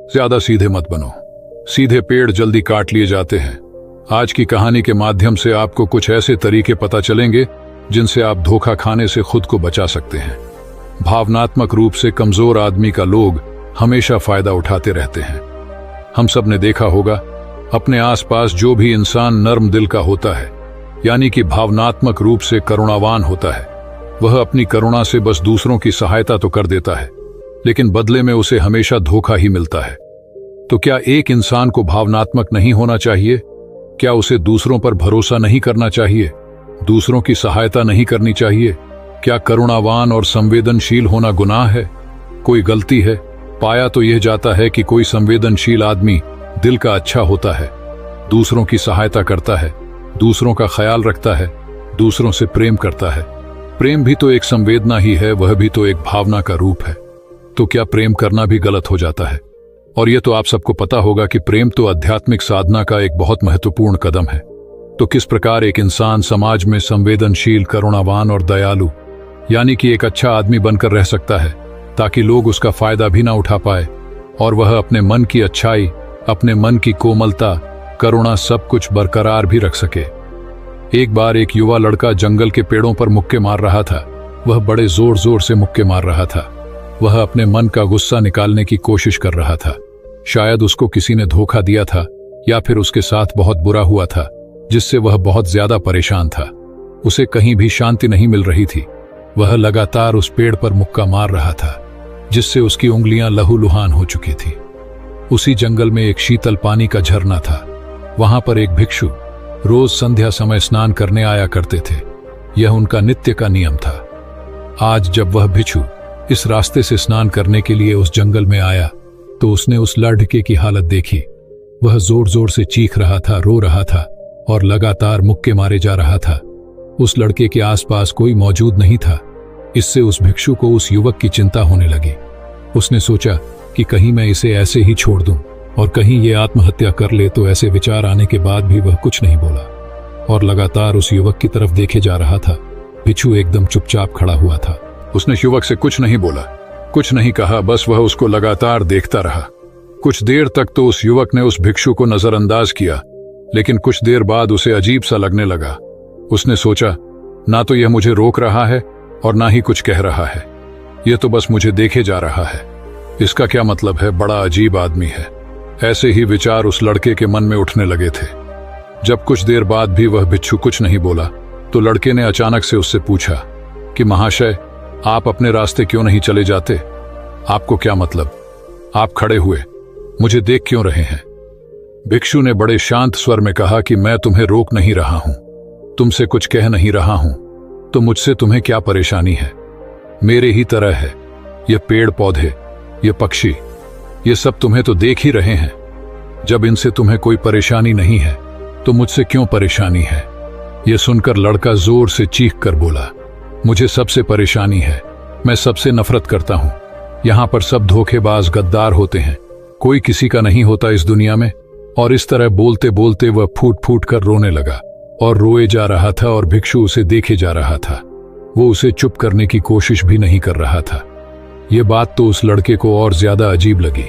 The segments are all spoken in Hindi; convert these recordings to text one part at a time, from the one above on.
ज्यादा सीधे मत बनो। सीधे पेड़ जल्दी काट लिए जाते हैं। आज की कहानी के माध्यम से आपको कुछ ऐसे तरीके पता चलेंगे जिनसे आप धोखा खाने से खुद को बचा सकते हैं। भावनात्मक रूप से कमजोर आदमी का लोग हमेशा फायदा उठाते रहते हैं। हम सब ने देखा होगा, अपने आसपास जो भी इंसान नर्म दिल का होता है, यानी कि भावनात्मक रूप से करुणावान होता है, वह अपनी करुणा से बस दूसरों की सहायता तो कर देता है, लेकिन बदले में उसे हमेशा धोखा ही मिलता है। तो क्या एक इंसान को भावनात्मक नहीं होना चाहिए? क्या उसे दूसरों पर भरोसा नहीं करना चाहिए? दूसरों की सहायता नहीं करनी चाहिए? क्या करुणावान और संवेदनशील होना गुनाह है? कोई गलती है? पाया तो यह जाता है कि कोई संवेदनशील आदमी दिल का अच्छा होता है, दूसरों की सहायता करता है, दूसरों का ख्याल रखता है, दूसरों से प्रेम करता है। प्रेम भी तो एक संवेदना ही है, वह भी तो एक भावना का रूप है। तो क्या प्रेम करना भी गलत हो जाता है? और यह तो आप सबको पता होगा कि प्रेम तो आध्यात्मिक साधना का एक बहुत महत्वपूर्ण कदम है। तो किस प्रकार एक इंसान समाज में संवेदनशील, करुणावान और दयालु, यानी कि एक अच्छा आदमी बनकर रह सकता है, ताकि लोग उसका फायदा भी ना उठा पाए और वह अपने मन की अच्छाई, अपने मन की कोमलता, करुणा सब कुछ बरकरार भी रख सके। एक बार एक युवा लड़का जंगल के पेड़ों पर मुक्के मार रहा था। वह बड़े जोर जोर से मुक्के मार रहा था। वह अपने मन का गुस्सा निकालने की कोशिश कर रहा था। शायद उसको किसी ने धोखा दिया था या फिर उसके साथ बहुत बुरा हुआ था, जिससे वह बहुत ज्यादा परेशान था। उसे कहीं भी शांति नहीं मिल रही थी। वह लगातार उस पेड़ पर मुक्का मार रहा था, जिससे उसकी उंगलियां लहूलुहान हो चुकी थी। उसी जंगल में एक शीतल पानी का झरना था। वहां पर एक भिक्षु रोज संध्या समय स्नान करने आया करते थे। यह उनका नित्य का नियम था। आज जब वह भिक्षु इस रास्ते से स्नान करने के लिए उस जंगल में आया, तो उसने उस लड़के की हालत देखी। वह जोर जोर से चीख रहा था, रो रहा था और लगातार मुक्के मारे जा रहा था। उस लड़के के आसपास कोई मौजूद नहीं था। इससे उस भिक्षु को उस युवक की चिंता होने लगी। उसने सोचा कि कहीं मैं इसे ऐसे ही छोड़ दूं और कहीं ये आत्महत्या कर ले। तो ऐसे विचार आने के बाद भी वह कुछ नहीं बोला और लगातार उस युवक की तरफ देखे जा रहा था। भिक्षु एकदम चुपचाप खड़ा हुआ था। उसने युवक से कुछ नहीं बोला, कुछ नहीं कहा, बस वह उसको लगातार देखता रहा। कुछ देर तक तो उस युवक ने उस भिक्षु को नजरअंदाज किया, लेकिन कुछ देर बाद उसे अजीब सा लगने लगा। उसने सोचा, ना तो यह मुझे रोक रहा है और ना ही कुछ कह रहा है, यह तो बस मुझे देखे जा रहा है। इसका क्या मतलब है? बड़ा अजीब आदमी है। ऐसे ही विचार उस लड़के के मन में उठने लगे थे। जब कुछ देर बाद भी वह भिक्षु कुछ नहीं बोला, तो लड़के ने अचानक से उससे पूछा कि महाशय, आप अपने रास्ते क्यों नहीं चले जाते? आपको क्या मतलब? आप खड़े हुए मुझे देख क्यों रहे हैं? भिक्षु ने बड़े शांत स्वर में कहा कि मैं तुम्हें रोक नहीं रहा हूं, तुमसे कुछ कह नहीं रहा हूं, तो मुझसे तुम्हें क्या परेशानी है? मेरे ही तरह है। ये पेड़ पौधे, ये पक्षी, ये सब तुम्हें तो देख ही रहे हैं। जब इनसे तुम्हें कोई परेशानी नहीं है, तो मुझसे क्यों परेशानी है? यह सुनकर लड़का जोर से चीख कर बोला, मुझे सबसे परेशानी है। मैं सबसे नफरत करता हूं। यहां पर सब धोखेबाज, गद्दार होते हैं, कोई किसी का नहीं होता इस दुनिया में। और इस तरह बोलते बोलते वह फूट फूट कर रोने लगा और रोए जा रहा था और भिक्षु उसे देखे जा रहा था। वो उसे चुप करने की कोशिश भी नहीं कर रहा था। यह बात तो उस लड़के को और ज्यादा अजीब लगी।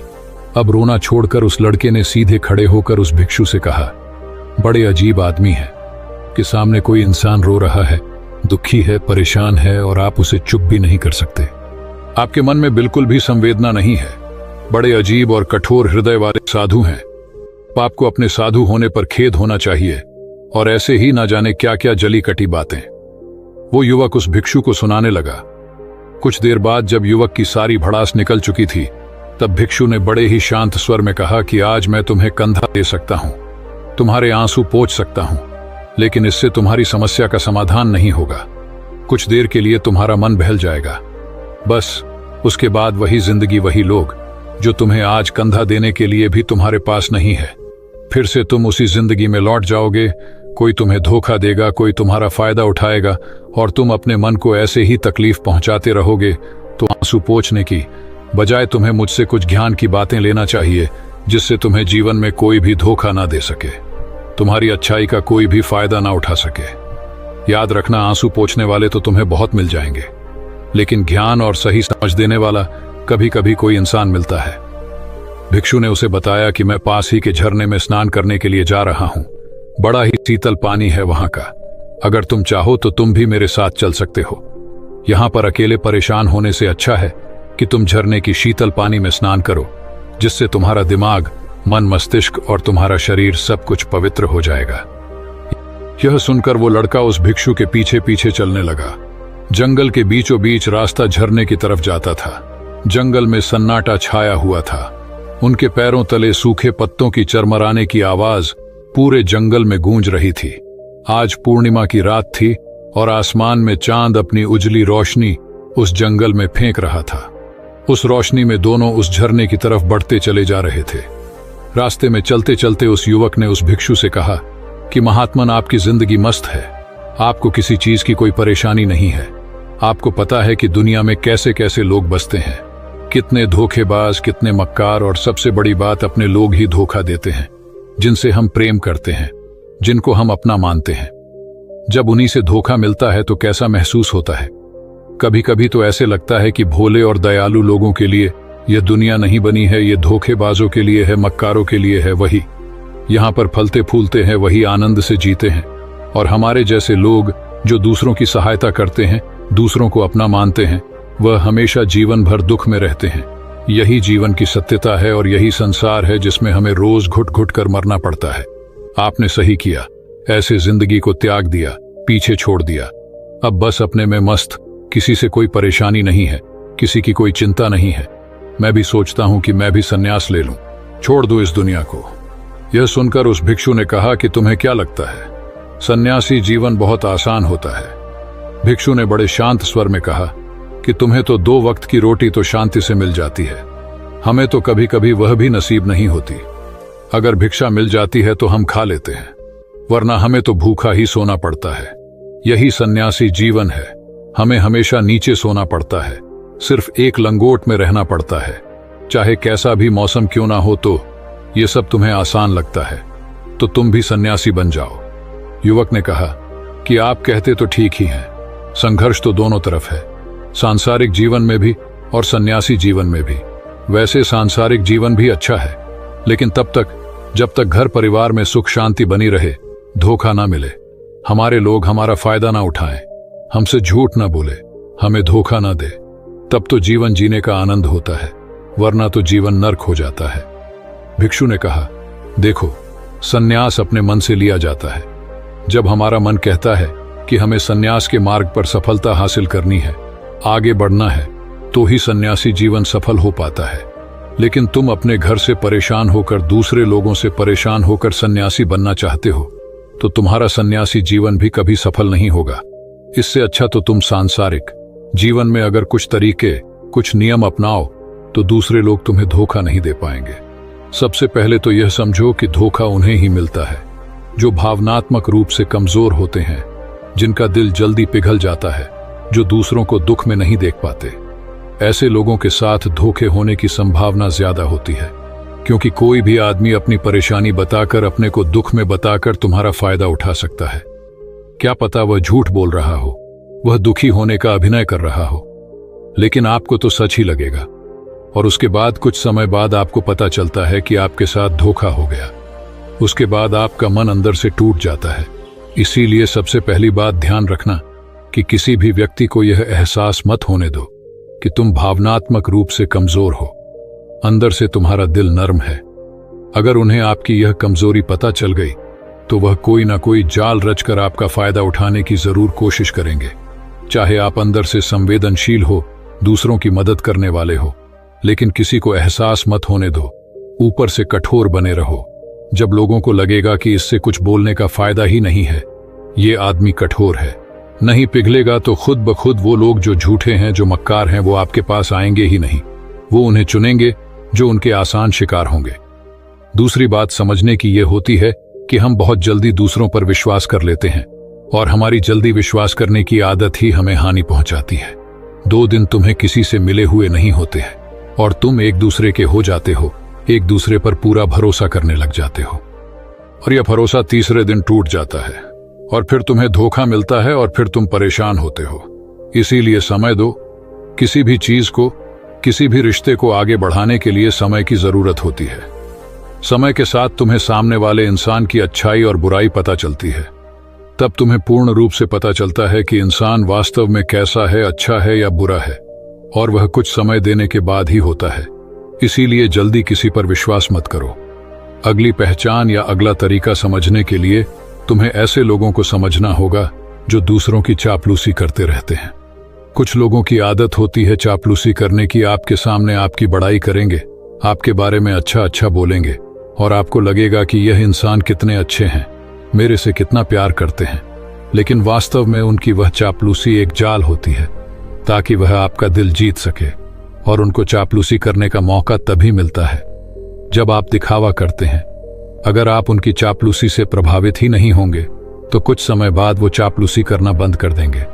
अब रोना छोड़कर उस लड़के ने सीधे खड़े होकर उस भिक्षु से कहा, बड़े अजीब आदमी है कि सामने कोई इंसान रो रहा है, दुखी है, परेशान है और आप उसे चुप भी नहीं कर सकते। आपके मन में बिल्कुल भी संवेदना नहीं है। बड़े अजीब और कठोर हृदय वाले साधु हैं। आपको अपने साधु होने पर खेद होना चाहिए। और ऐसे ही ना जाने क्या क्या जली कटी बातें वो युवक उस भिक्षु को सुनाने लगा। कुछ देर बाद जब युवक की सारी भड़ास निकल चुकी थी, तब भिक्षु ने बड़े ही शांत स्वर में कहा कि आज मैं तुम्हें कंधा दे सकता हूं, तुम्हारे आंसू पोंछ सकता हूं, लेकिन इससे तुम्हारी समस्या का समाधान नहीं होगा। कुछ देर के लिए तुम्हारा मन बहल जाएगा, बस उसके बाद वही जिंदगी, वही लोग जो तुम्हें आज कंधा देने के लिए भी तुम्हारे पास नहीं है। फिर से तुम उसी जिंदगी में लौट जाओगे। कोई तुम्हें धोखा देगा, कोई तुम्हारा फायदा उठाएगा और तुम अपने मन को ऐसे ही तकलीफ पहुंचाते रहोगे। तो आंसू पोंछने की बजाय तुम्हें मुझसे कुछ ज्ञान की बातें लेना चाहिए, जिससे तुम्हें जीवन में कोई भी धोखा ना दे सके, तुम्हारी अच्छाई का कोई भी फायदा ना उठा सके। याद रखना, आंसू पोंछने वाले तो तुम्हें बहुत मिल जाएंगे, लेकिन ज्ञान और सही समझ देने वाला कभी कभी कोई इंसान मिलता है। भिक्षु ने उसे बताया कि मैं पास ही के झरने में स्नान करने के लिए जा रहा हूं। बड़ा ही शीतल पानी है वहां का। अगर तुम चाहो तो तुम भी मेरे साथ चल सकते हो। यहां पर अकेले परेशान होने से अच्छा है कि तुम झरने की शीतल पानी में स्नान करो, जिससे तुम्हारा दिमाग, मन, मस्तिष्क और तुम्हारा शरीर सब कुछ पवित्र हो जाएगा। यह सुनकर वो लड़का उस भिक्षु के पीछे पीछे चलने लगा। जंगल के बीचों बीच रास्ता झरने की तरफ जाता था। जंगल में सन्नाटा छाया हुआ था। उनके पैरों तले सूखे पत्तों की चरमराने की आवाज पूरे जंगल में गूंज रही थी। आज पूर्णिमा की रात थी और आसमान में चांद अपनी उजली रोशनी उस जंगल में फेंक रहा था। उस रोशनी में दोनों उस झरने की तरफ बढ़ते चले जा रहे थे। रास्ते में चलते चलते उस युवक ने उस भिक्षु से कहा कि महात्मन, आपकी जिंदगी मस्त है। आपको किसी चीज की कोई परेशानी नहीं है। आपको पता है कि दुनिया में कैसे कैसे लोग बसते हैं, कितने धोखेबाज, कितने मक्कार, और सबसे बड़ी बात, अपने लोग ही धोखा देते हैं, जिनसे हम प्रेम करते हैं, जिनको हम अपना मानते हैं। जब उन्हीं से धोखा मिलता है तो कैसा महसूस होता है। कभी कभी तो ऐसे लगता है कि भोले और दयालु लोगों के लिए यह दुनिया नहीं बनी है, ये धोखेबाजों के लिए है, मक्कारों के लिए है। वही यहाँ पर फलते फूलते हैं, वही आनंद से जीते हैं, और हमारे जैसे लोग जो दूसरों की सहायता करते हैं, दूसरों को अपना मानते हैं, वह हमेशा जीवन भर दुख में रहते हैं। यही जीवन की सत्यता है और यही संसार है जिसमें हमें रोज घुट घुट कर मरना पड़ता है। आपने सही किया, ऐसे जिंदगी को त्याग दिया, पीछे छोड़ दिया। अब बस अपने में मस्त, किसी से कोई परेशानी नहीं है, किसी की कोई चिंता नहीं है। मैं भी सोचता हूं कि मैं भी संन्यास ले लूं, छोड़ दो इस दुनिया को। यह सुनकर उस भिक्षु ने कहा कि तुम्हें क्या लगता है, सन्यासी जीवन बहुत आसान होता है। भिक्षु ने बड़े शांत स्वर में कहा कि तुम्हें तो 2 वक्त की रोटी तो शांति से मिल जाती है, हमें तो कभी कभी वह भी नसीब नहीं होती। अगर भिक्षा मिल जाती है तो हम खा लेते हैं, वरना हमें तो भूखा ही सोना पड़ता है। यही सन्यासी जीवन है। हमें हमेशा नीचे सोना पड़ता है, सिर्फ एक लंगोट में रहना पड़ता है, चाहे कैसा भी मौसम क्यों ना हो। तो ये सब तुम्हें आसान लगता है, तो तुम भी सन्यासी बन जाओ। युवक ने कहा कि आप कहते तो ठीक ही हैं, संघर्ष तो दोनों तरफ है, सांसारिक जीवन में भी और सन्यासी जीवन में भी। वैसे सांसारिक जीवन भी अच्छा है, लेकिन तब तक जब तक घर परिवार में सुख शांति बनी रहे, धोखा ना मिले, हमारे लोग हमारा फायदा ना उठाएं, हमसे झूठ ना बोले, हमें धोखा ना दे, तब तो जीवन जीने का आनंद होता है, वरना तो जीवन नर्क हो जाता है। भिक्षु ने कहा, देखो, सन्यास अपने मन से लिया जाता है। जब हमारा मन कहता है कि हमें सन्यास के मार्ग पर सफलता हासिल करनी है, आगे बढ़ना है, तो ही सन्यासी जीवन सफल हो पाता है। लेकिन तुम अपने घर से परेशान होकर, दूसरे लोगों से परेशान होकर सन्यासी बनना चाहते हो, तो तुम्हारा सन्यासी जीवन भी कभी सफल नहीं होगा। इससे अच्छा तो तुम सांसारिक जीवन में अगर कुछ तरीके, कुछ नियम अपनाओ, तो दूसरे लोग तुम्हें धोखा नहीं दे पाएंगे। सबसे पहले तो यह समझो कि धोखा उन्हें ही मिलता है जो भावनात्मक रूप से कमजोर होते हैं, जिनका दिल जल्दी पिघल जाता है, जो दूसरों को दुख में नहीं देख पाते। ऐसे लोगों के साथ धोखे होने की संभावना ज्यादा होती है, क्योंकि कोई भी आदमी अपनी परेशानी बताकर, अपने को दुख में बताकर तुम्हारा फायदा उठा सकता है। क्या पता वह झूठ बोल रहा हो, वह दुखी होने का अभिनय कर रहा हो, लेकिन आपको तो सच ही लगेगा, और उसके बाद कुछ समय बाद आपको पता चलता है कि आपके साथ धोखा हो गया। उसके बाद आपका मन अंदर से टूट जाता है। इसीलिए सबसे पहली बात ध्यान रखना कि किसी भी व्यक्ति को यह एहसास मत होने दो कि तुम भावनात्मक रूप से कमजोर हो, अंदर से तुम्हारा दिल नर्म है। अगर उन्हें आपकी यह कमजोरी पता चल गई, तो वह कोई ना कोई जाल रचकर आपका फायदा उठाने की जरूर कोशिश करेंगे। चाहे आप अंदर से संवेदनशील हो, दूसरों की मदद करने वाले हो, लेकिन किसी को एहसास मत होने दो। ऊपर से कठोर बने रहो। जब लोगों को लगेगा कि इससे कुछ बोलने का फायदा ही नहीं है, ये आदमी कठोर है, नहीं पिघलेगा, तो खुद ब खुद वो लोग जो झूठे हैं, जो मक्कार हैं, वो आपके पास आएंगे ही नहीं। वो उन्हें चुनेंगे जो उनके आसान शिकार होंगे। दूसरी बात समझने की ये होती है कि हम बहुत जल्दी दूसरों पर विश्वास कर लेते हैं, और हमारी जल्दी विश्वास करने की आदत ही हमें हानि पहुंचाती है। 2 दिन तुम्हें किसी से मिले हुए नहीं होते हैं और तुम एक दूसरे के हो जाते हो, एक दूसरे पर पूरा भरोसा करने लग जाते हो, और यह भरोसा तीसरे दिन टूट जाता है और फिर तुम्हें धोखा मिलता है और फिर तुम परेशान होते हो। इसीलिए समय दो, किसी भी चीज को, किसी भी रिश्ते को आगे बढ़ाने के लिए समय की जरूरत होती है। समय के साथ तुम्हें सामने वाले इंसान की अच्छाई और बुराई पता चलती है। तब तुम्हें पूर्ण रूप से पता चलता है कि इंसान वास्तव में कैसा है, अच्छा है या बुरा है, और वह कुछ समय देने के बाद ही होता है। इसीलिए जल्दी किसी पर विश्वास मत करो। अगली पहचान या अगला तरीका समझने के लिए तुम्हें ऐसे लोगों को समझना होगा जो दूसरों की चापलूसी करते रहते हैं। कुछ लोगों की आदत होती है चापलूसी करने की। आपके सामने आपकी बड़ाई करेंगे, आपके बारे में अच्छा अच्छा बोलेंगे, और आपको लगेगा कि यह इंसान कितने अच्छे हैं, मेरे से कितना प्यार करते हैं। लेकिन वास्तव में उनकी वह चापलूसी एक जाल होती है, ताकि वह आपका दिल जीत सके। और उनको चापलूसी करने का मौका तभी मिलता है जब आप दिखावा करते हैं। अगर आप उनकी चापलूसी से प्रभावित ही नहीं होंगे तो कुछ समय बाद वो चापलूसी करना बंद कर देंगे।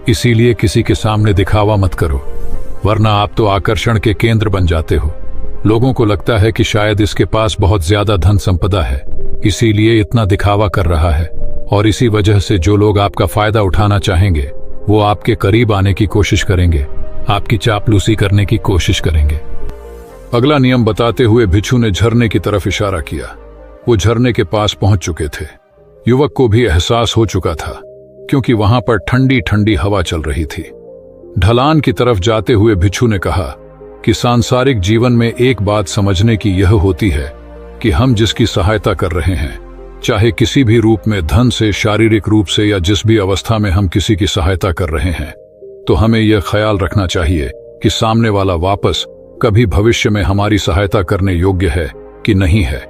इसीलिए किसी के सामने दिखावा मत करो, वरना आप तो आकर्षण के केंद्र बन जाते हो। लोगों को लगता है कि शायद इसके पास बहुत ज्यादा धन संपदा है, इसीलिए इतना दिखावा कर रहा है, और इसी वजह से जो लोग आपका फायदा उठाना चाहेंगे वो आपके करीब आने की कोशिश करेंगे, आपकी चापलूसी करने की कोशिश करेंगे। अगला नियम बताते हुए भिक्षु ने झरने की तरफ इशारा किया। वो झरने के पास पहुंच चुके थे। युवक को भी एहसास हो चुका था, क्योंकि वहां पर ठंडी ठंडी हवा चल रही थी। ढलान की तरफ जाते हुए भिक्षु ने कहा कि सांसारिक जीवन में एक बात समझने की यह होती है कि हम जिसकी सहायता कर रहे हैं, चाहे किसी भी रूप में, धन से, शारीरिक रूप से, या जिस भी अवस्था में हम किसी की सहायता कर रहे हैं, तो हमें यह ख्याल रखना चाहिए कि सामने वाला वापस कभी भविष्य में हमारी सहायता करने योग्य है कि नहीं है।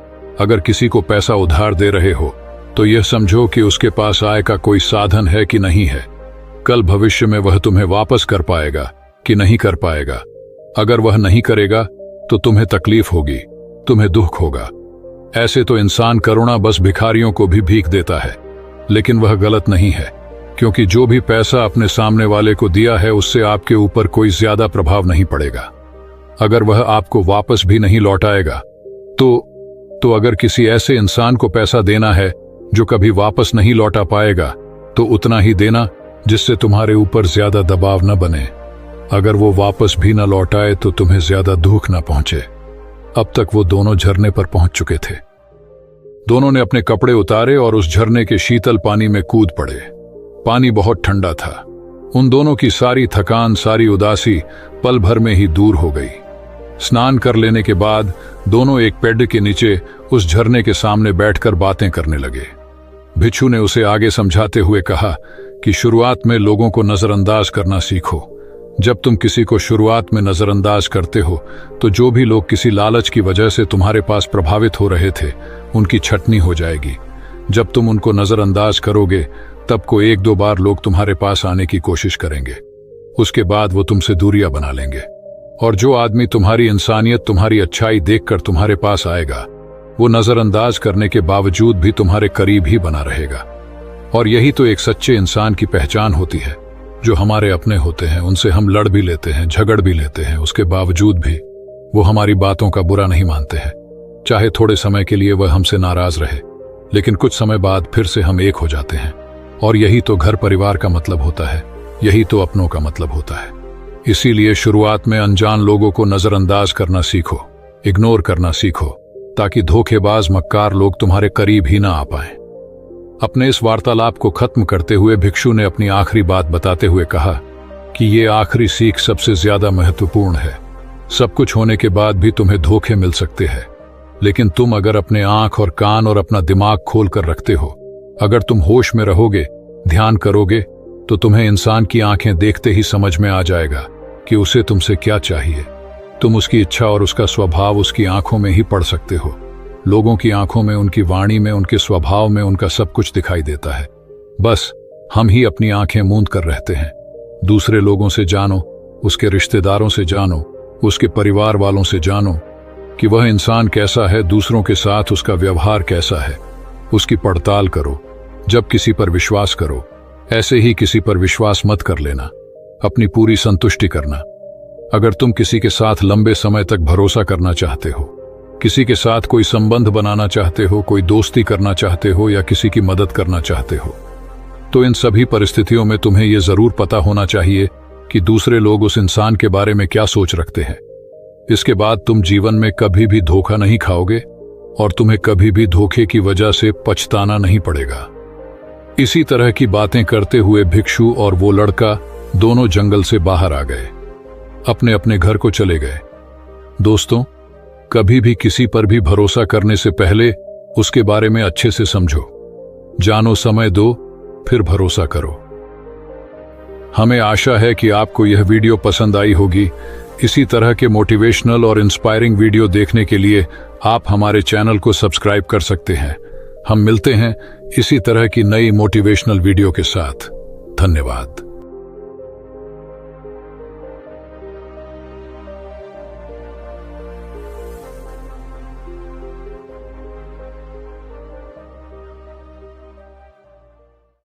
अगर किसी को पैसा उधार दे रहे हो तो यह समझो कि उसके पास आय का कोई साधन है कि नहीं है। कल भविष्य में वह तुम्हें वापस कर पाएगा कि नहीं कर पाएगा। अगर वह नहीं करेगा तो तुम्हें तकलीफ होगी, तुम्हें दुख होगा। ऐसे तो इंसान करुणा बस भिखारियों को भी भीख देता है, लेकिन वह गलत नहीं है, क्योंकि जो भी पैसा अपने सामने वाले को दिया है उससे आपके ऊपर कोई ज्यादा प्रभाव नहीं पड़ेगा। अगर वह आपको वापस भी नहीं लौटाएगा तो अगर किसी ऐसे इंसान को पैसा देना है जो कभी वापस नहीं लौटा पाएगा, तो उतना ही देना जिससे तुम्हारे ऊपर ज्यादा दबाव न बने। अगर वो वापस भी न लौटाए तो तुम्हें ज्यादा दुख न पहुंचे। अब तक वो दोनों झरने पर पहुंच चुके थे। दोनों ने अपने कपड़े उतारे और उस झरने के शीतल पानी में कूद पड़े। पानी बहुत ठंडा था। उन दोनों की सारी थकान, सारी उदासी पल भर में ही दूर हो गई। स्नान कर लेने के बाद दोनों एक पेड़ के नीचे उस झरने के सामने बैठकर बातें करने लगे। भिक्षु ने उसे आगे समझाते हुए कहा कि शुरुआत में लोगों को नजरअंदाज करना सीखो। जब तुम किसी को शुरुआत में नजरअंदाज करते हो तो जो भी लोग किसी लालच की वजह से तुम्हारे पास प्रभावित हो रहे थे, उनकी छटनी हो जाएगी। जब तुम उनको नजरअंदाज करोगे तब को एक दो बार लोग तुम्हारे पास आने की कोशिश करेंगे। उसके बाद वो तुमसे दूरियां बना लेंगे। और जो आदमी तुम्हारी इंसानियत, तुम्हारी अच्छाई देखकर तुम्हारे पास आएगा, वो नजरअंदाज करने के बावजूद भी तुम्हारे करीब ही बना रहेगा। और यही तो एक सच्चे इंसान की पहचान होती है। जो हमारे अपने होते हैं उनसे हम लड़ भी लेते हैं, झगड़ भी लेते हैं, उसके बावजूद भी वो हमारी बातों का बुरा नहीं मानते हैं। चाहे थोड़े समय के लिए वह हमसे नाराज रहे, लेकिन कुछ समय बाद फिर से हम एक हो जाते हैं। और यही तो घर परिवार का मतलब होता है, यही तो अपनों का मतलब होता है। इसीलिए शुरुआत में अनजान लोगों को नजरअंदाज करना सीखो, इग्नोर करना सीखो, ताकि धोखेबाज, मक्कार लोग तुम्हारे करीब ही ना आ पाएं। अपने इस वार्तालाप को खत्म करते हुए भिक्षु ने अपनी आखिरी बात बताते हुए कहा कि ये आखिरी सीख सबसे ज्यादा महत्वपूर्ण है। सब कुछ होने के बाद भी तुम्हें धोखे मिल सकते हैं, लेकिन तुम अगर अपने आंख और कान और अपना दिमाग खोल कर रखते हो, अगर तुम होश में रहोगे, ध्यान करोगे, तो तुम्हें इंसान की आंखें देखते ही समझ में आ जाएगा कि उसे तुमसे क्या चाहिए। तुम उसकी इच्छा और उसका स्वभाव उसकी आंखों में ही पढ़ सकते हो। लोगों की आंखों में, उनकी वाणी में, उनके स्वभाव में उनका सब कुछ दिखाई देता है। बस हम ही अपनी आंखें मूंद कर रहते हैं। दूसरे लोगों से जानो, उसके रिश्तेदारों से जानो, उसके परिवार वालों से जानो कि वह इंसान कैसा है, दूसरों के साथ उसका व्यवहार कैसा है। उसकी पड़ताल करो। जब किसी पर विश्वास करो, ऐसे ही किसी पर विश्वास मत कर लेना, अपनी पूरी संतुष्टि करना। अगर तुम किसी के साथ लंबे समय तक भरोसा करना चाहते हो, किसी के साथ कोई संबंध बनाना चाहते हो, कोई दोस्ती करना चाहते हो या किसी की मदद करना चाहते हो, तो इन सभी परिस्थितियों में तुम्हें यह जरूर पता होना चाहिए कि दूसरे लोग उस इंसान के बारे में क्या सोच रखते हैं। इसके बाद तुम जीवन में कभी भी धोखा नहीं खाओगे और तुम्हें कभी भी धोखे की वजह से पछताना नहीं पड़ेगा। इसी तरह की बातें करते हुए भिक्षु और वो लड़का दोनों जंगल से बाहर आ गए, अपने अपने घर को चले गए। दोस्तों, कभी भी किसी पर भी भरोसा करने से पहले उसके बारे में अच्छे से समझो, जानो, समय दो, फिर भरोसा करो। हमें आशा है कि आपको यह वीडियो पसंद आई होगी। इसी तरह के मोटिवेशनल और इंस्पायरिंग वीडियो देखने के लिए आप हमारे चैनल को सब्सक्राइब कर सकते हैं। हम मिलते हैं इसी तरह की नई मोटिवेशनल वीडियो के साथ। धन्यवाद।